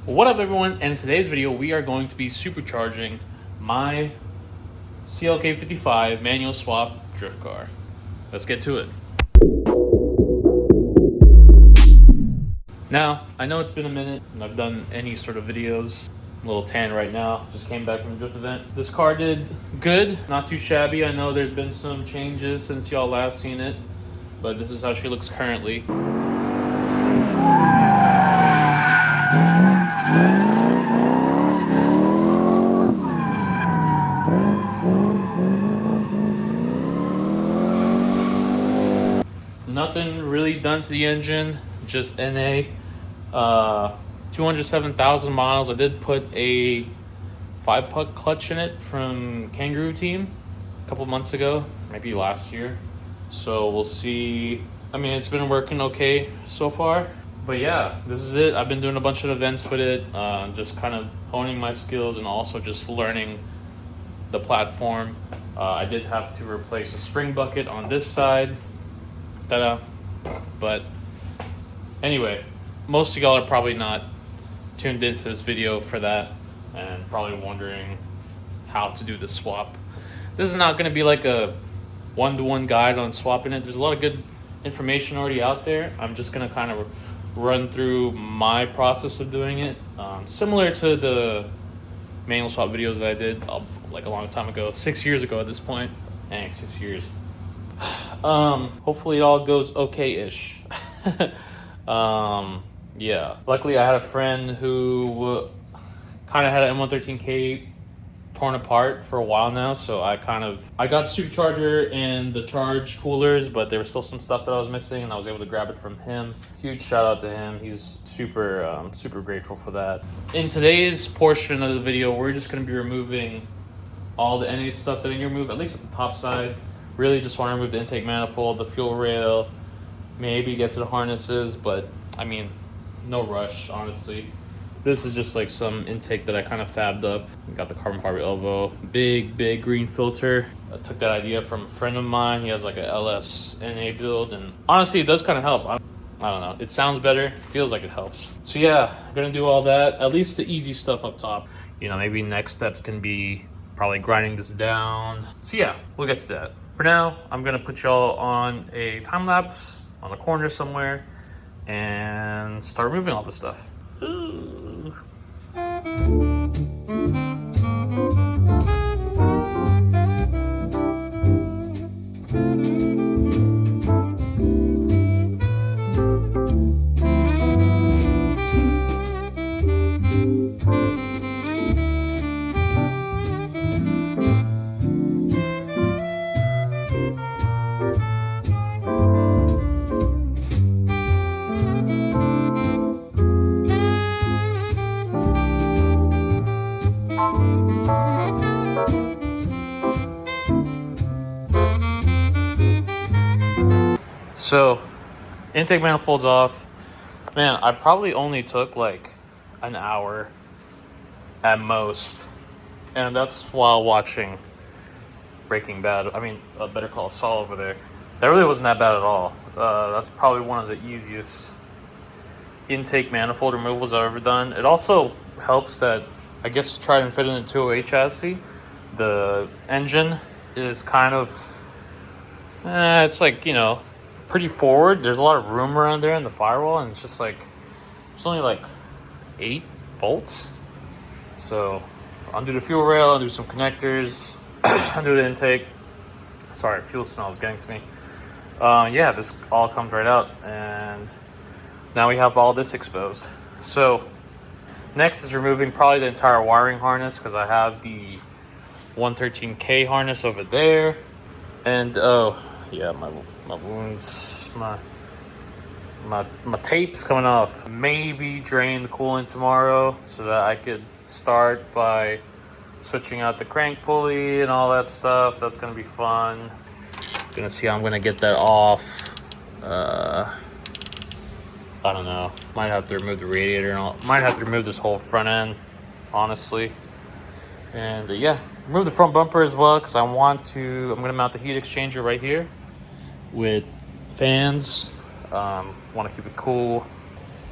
What up everyone, and in today's video we are going to be supercharging my CLK55 manual swap drift car. Let's get to it. Now, I know it's been a minute and I've done any sort of videos. I'm a little tan right now, just came back from a drift event. This car did good, not too shabby. I know there's been some changes since y'all last seen it, but this is how she looks currently. Nothing really done to the engine, just NA. 207,000 miles. I did put a 5-puck clutch in it from Kangaroo Team a couple months ago, maybe last year. So we'll see. I mean, it's been working okay so far. But yeah, this is it. I've been doing a bunch of events with it, just kind of honing my skills and also just learning the platform. I did have to replace a spring bucket on this side. But anyway, most of y'all are probably not tuned into this video for that and probably wondering how to do the swap. This is not going to be like a one-to-one guide on swapping it. There's a lot of good information already out there. I'm just going to kind of run through my process of doing it, similar to the manual swap videos that I did like a long time ago, 6 years ago at this point. Dang, 6 years. Hopefully it all goes okay-ish. Yeah, luckily I had a friend who kind of had an M113K torn apart for a while now, so I got the supercharger and the charge coolers, but there was still some stuff that I was missing and I was able to grab it from him. Huge shout out to him. He's super grateful for that. In today's portion of the video, we're just going to be removing all the NA stuff that I need to remove, at least at the top side. Really just want to remove the intake manifold, the fuel rail, maybe get to the harnesses, but I mean, no rush, honestly. This is just like some intake that I kind of fabbed up. We got the carbon fiber elbow, big green filter. I took that idea from a friend of mine. He has like a LS NA build, and honestly, it does kind of help. I don't know, it sounds better, feels like it helps. So yeah, I'm gonna do all that, at least the easy stuff up top. You know, maybe next steps can be probably grinding this down. So yeah, we'll get to that. For now, I'm gonna put y'all on a time lapse on the corner somewhere and start removing all this stuff. Ooh. So, intake manifold's off. Man, I probably only took like an hour at most. And that's while watching Breaking Bad. I mean, Better Call Saul over there. That really wasn't that bad at all. That's probably one of the easiest intake manifold removals I've ever done. It also helps that, I guess, to try and fit in a 208 chassis, the engine is kind of, it's like, you know, pretty forward. There's a lot of room around there in the firewall, and it's just like, it's only like 8 bolts. So undo the fuel rail, undo some connectors, undo the intake. Sorry, fuel smell is getting to me. Yeah, this all comes right out, and now we have all this exposed. So next is removing probably the entire wiring harness, because I have the 113K harness over there. And oh yeah, my wounds, my tape's coming off. Maybe drain the coolant tomorrow so that I could start by switching out the crank pulley and all that stuff. That's gonna be fun. Gonna see how I'm gonna get that off. I don't know, might have to remove the radiator and all. Might have to remove this whole front end, honestly. And yeah, remove the front bumper as well, because I'm gonna mount the heat exchanger right here with fans. Want to keep it cool.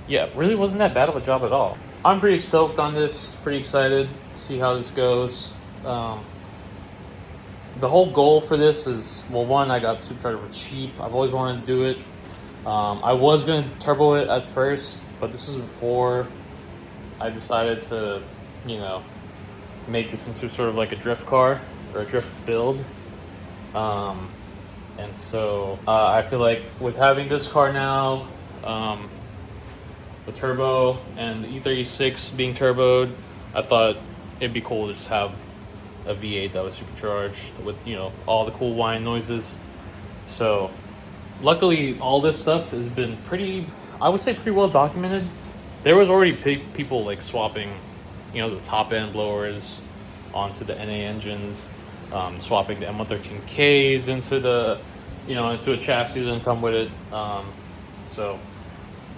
Yeah, it really wasn't that bad of a job at all. I'm pretty stoked on this, pretty excited to see how this goes. The whole goal for this is, well, one, I got Supercharger for cheap. I've always wanted to do it. I was going to turbo it at first, but this is before I decided to, you know, make this into sort of like a drift car or a drift build. And so I feel like with having this car now, the turbo and the E36 being turboed, I thought it'd be cool to just have a V8 that was supercharged with, you know, all the cool whine noises. So luckily all this stuff has been pretty, I would say, pretty well documented. There was already people like swapping, you know, the top end blowers onto the NA engines, swapping the M113Ks into the, you know, into a chassis that didn't come with it. So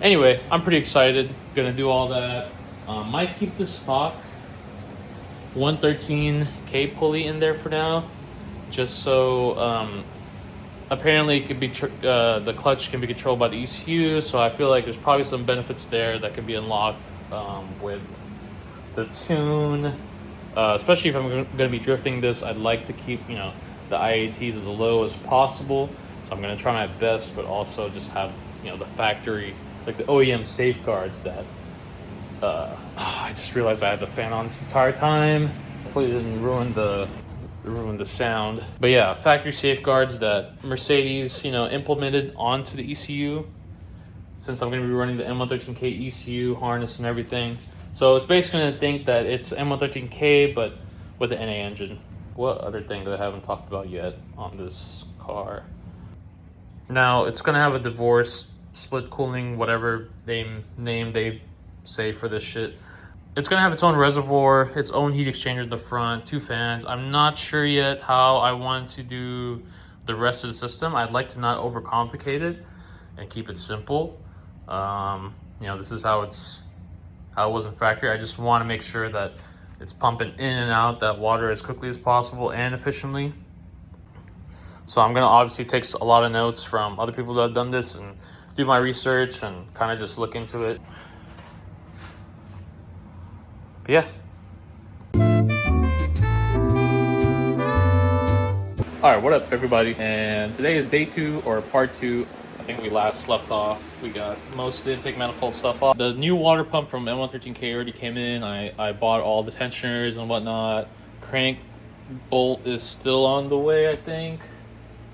anyway, I'm pretty excited. Gonna do all that. Might keep the stock 113K pulley in there for now, just so apparently it could be the clutch can be controlled by the ECU. So I feel like there's probably some benefits there that could be unlocked with the tune. Especially if I'm going to be drifting this, I'd like to keep, you know, the IATs as low as possible. So I'm going to try my best, but also just have, you know, the factory, like the OEM safeguards that I just realized I had the fan on this entire time. Hopefully it didn't ruin the sound. But yeah, factory safeguards that Mercedes, you know, implemented onto the ECU, since I'm going to be running the M113K ECU harness and everything. So it's basically going to think that it's M113K, but with the NA engine. What other thing that I haven't talked about yet on this car? Now, it's going to have a divorce, split cooling, whatever name they say for this shit. It's going to have its own reservoir, its own heat exchanger at the front, 2 fans. I'm not sure yet how I want to do the rest of the system. I'd like to not overcomplicate it and keep it simple. You know, this is how it was in factory. I just want to make sure that it's pumping in and out that water as quickly as possible and efficiently. So I'm going to obviously take a lot of notes from other people that have done this and do my research and kind of just look into it. But yeah. All right, what up everybody? And today is day 2 or part 2. I think we last left off. We got most of the intake manifold stuff off. The new water pump from M113K already came in. I bought all the tensioners and whatnot. Crank bolt is still on the way, I think.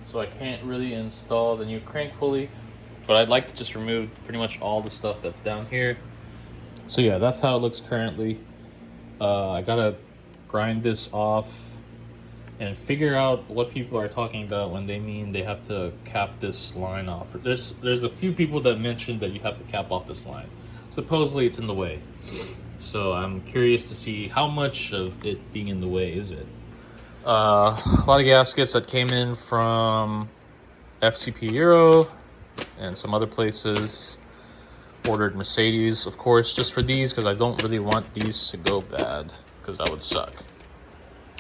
So I can't really install the new crank pulley. But I'd like to just remove pretty much all the stuff that's down here. So yeah, that's how it looks currently. I gotta grind this off and figure out what people are talking about when they mean they have to cap this line off. There's a few people that mentioned that you have to cap off this line. Supposedly it's in the way. So I'm curious to see how much of it being in the way is it. A lot of gaskets that came in from FCP Euro and some other places. Ordered Mercedes, of course, just for these because I don't really want these to go bad because that would suck.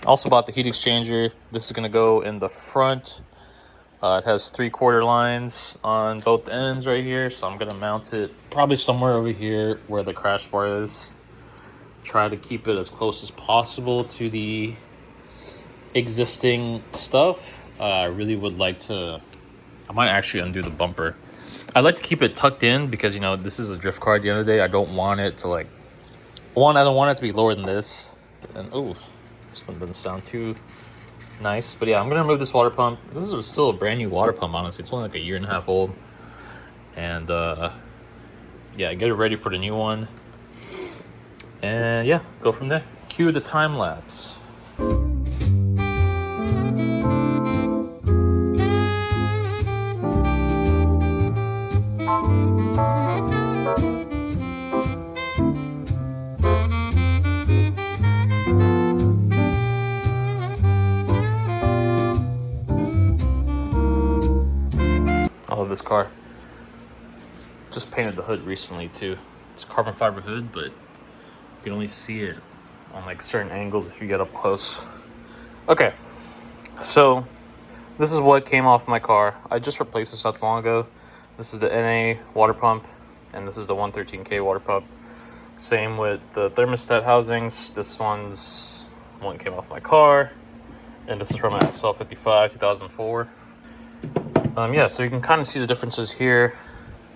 Also bought the heat exchanger. This is going to go in the front. It has 3/4 lines on both ends right here, so I'm going to mount it probably somewhere over here where the crash bar is. Try to keep it as close as possible to the existing stuff. I really would like to, I might actually undo the bumper. I'd like to keep it tucked in because, you know, this is a drift car at the end of the day. I don't want it to like, one, I don't want it to be lower than this. And oh, this one doesn't sound too nice. But yeah, I'm going to remove this water pump. This is still a brand new water pump, honestly. It's only like 1.5 years old. And yeah, get it ready for the new one. And yeah, go from there. Cue the time lapse. I love this car. Just painted the hood recently too. It's a carbon fiber hood, but you can only see it on like certain angles if you get up close. Okay, so this is what came off my car. I just replaced this not long ago. This is the NA water pump, and this is the 113K water pump. Same with the thermostat housings. This one came off my car, and this is from a CLK55 2004. Yeah, so you can kind of see the differences here.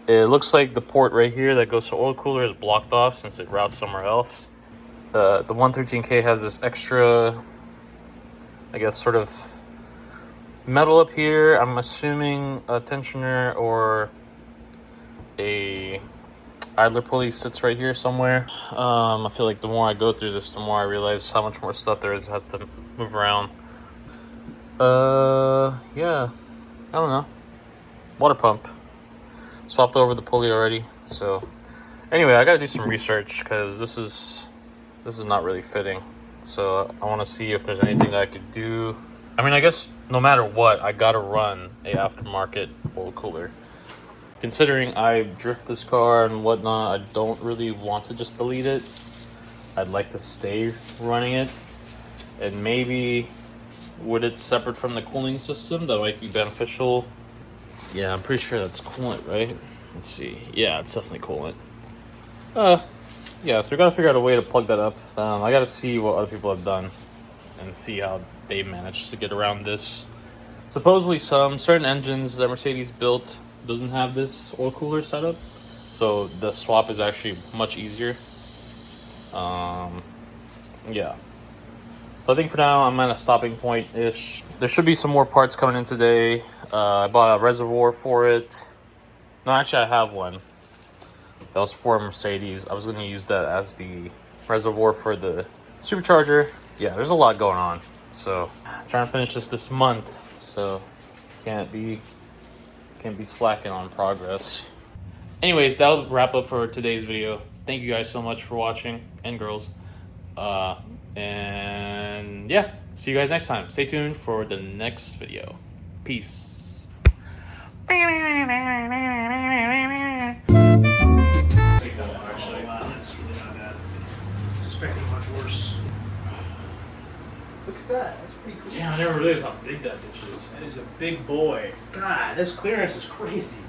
It looks like the port right here that goes to oil cooler is blocked off since it routes somewhere else. The 113K has this extra, I guess, sort of metal up here. I'm assuming a tensioner or a idler pulley sits right here somewhere. I feel like the more I go through this, the more I realize how much more stuff there is that has to move around. Yeah, I don't know. Water pump. Swapped over the pulley already. So anyway, I gotta do some research because this is not really fitting. So I want to see if there's anything that I could do. I mean, I guess no matter what, I gotta run a aftermarket oil cooler. Considering I drift this car and whatnot, I don't really want to just delete it. I'd like to stay running it. And maybe with it separate from the cooling system, that might be beneficial. Yeah, I'm pretty sure that's coolant, right? Let's see. Yeah, it's definitely coolant. Yeah, so we gotta figure out a way to plug that up. I gotta see what other people have done and see how they managed to get around this. Supposedly certain engines that Mercedes built doesn't have this oil cooler setup, so the swap is actually much easier. Yeah. So I think for now I'm at a stopping point-ish. There should be some more parts coming in today. I bought a reservoir for it. No, actually I have one. That was for Mercedes. I was going to use that as the reservoir for the Supercharger. Yeah, there's a lot going on. So I'm trying to finish this month. So can't be slacking on progress. Anyways, that'll wrap up for today's video. Thank you guys so much for watching, and girls. And yeah, see you guys next time. Stay tuned for the next video. Peace. Actually, that's really not bad. I was expecting much worse. Look at that. That's pretty cool. Yeah, I never realized how big that bitch is. That is a big boy. God, this clearance is crazy.